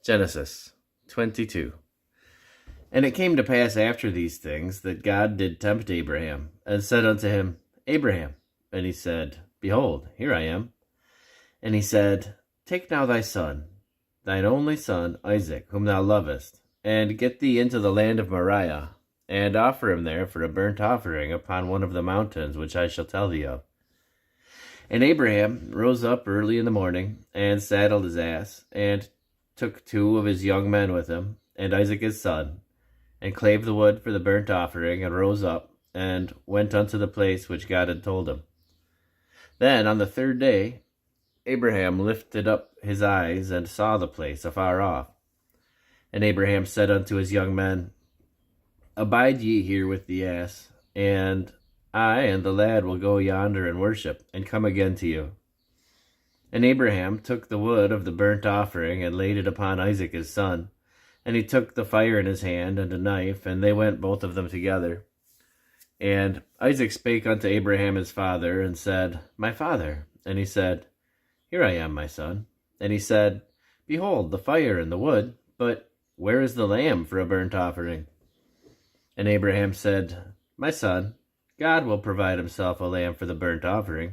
Genesis 22. And it came to pass after these things that God did tempt Abraham, and said unto him, Abraham. And he said, Behold, here I am. And he said, Take now thy son, thine only son Isaac, whom thou lovest, and get thee into the land of Moriah, and offer him there for a burnt offering upon one of the mountains which I shall tell thee of. And Abraham rose up early in the morning, and saddled his ass, and took 2 of his young men with him, and Isaac his son, and clave the wood for the burnt offering, and rose up, and went unto the place which God had told him. Then on the 3rd day Abraham lifted up his eyes, and saw the place afar off. And Abraham said unto his young men, Abide ye here with the ass, and I and the lad will go yonder and worship, and come again to you. And Abraham took the wood of the burnt offering, and laid it upon Isaac his son. And he took the fire in his hand, and a knife, and they went both of them together. And Isaac spake unto Abraham his father, and said, My father. And he said, Here I am, my son. And he said, Behold, the fire and the wood, but where is the lamb for a burnt offering? And Abraham said, My son, God will provide himself a lamb for the burnt offering.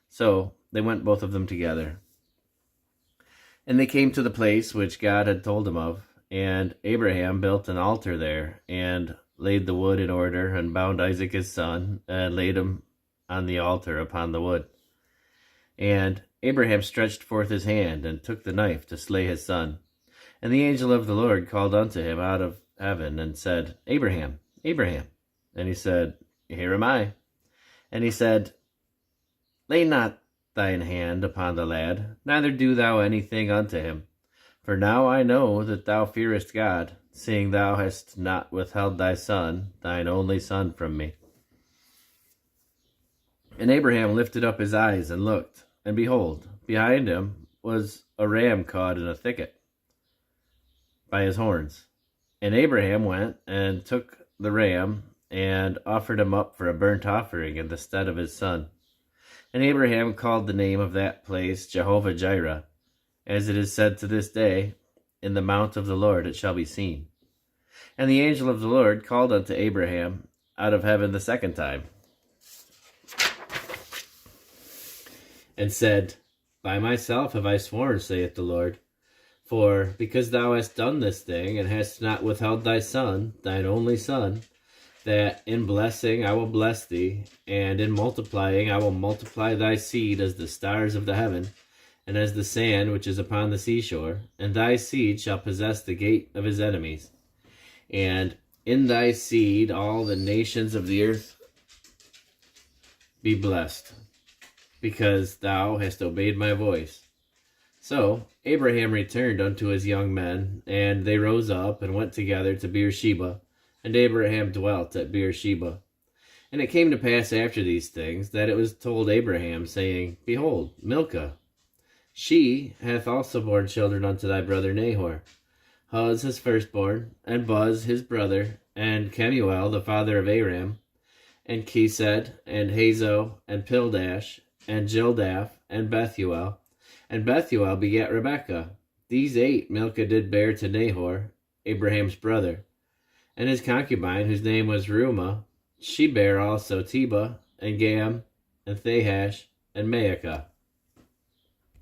So they went both of them together. And they came to the place which God had told him of, and Abraham built an altar there, and laid the wood in order, and bound Isaac his son, and laid him on the altar upon the wood. And Abraham stretched forth his hand, and took the knife to slay his son. And the angel of the Lord called unto him out of heaven, and said, Abraham, Abraham. And he said, Here am I. And he said, Lay not thine hand upon the lad, neither do thou anything unto him. For now I know that thou fearest God, seeing thou hast not withheld thy son, thine only son, from me. And Abraham lifted up his eyes and looked, and behold, behind him was a ram caught in a thicket by his horns. And Abraham went and took the ram, and offered him up for a burnt offering in the stead of his son. And Abraham called the name of that place Jehovah-Jireh, as it is said to this day, In the mount of the Lord it shall be seen. And the angel of the Lord called unto Abraham out of heaven the 2nd time, and said, By myself have I sworn, saith the Lord, for because thou hast done this thing, and hast not withheld thy son, thine only son, that in blessing I will bless thee, and in multiplying I will multiply thy seed as the stars of the heaven, and as the sand which is upon the seashore, and thy seed shall possess the gate of his enemies. And in thy seed all the nations of the earth be blessed, because thou hast obeyed my voice. So Abraham returned unto his young men, and they rose up and went together to Beersheba, and Abraham dwelt at Beersheba. And it came to pass after these things, that it was told Abraham, saying, Behold, Milcah, she hath also borne children unto thy brother Nahor, Huz his firstborn, and Buz his brother, and Kemuel the father of Aram, and Chesed, and Hazo, and Pildash, and Jildaph, and Bethuel. And Bethuel begat Rebekah. These 8 Milcah did bear to Nahor, Abraham's brother. And his concubine, whose name was Reumah, she bare also Tebah, and Gam, and Thahash, and Maacah.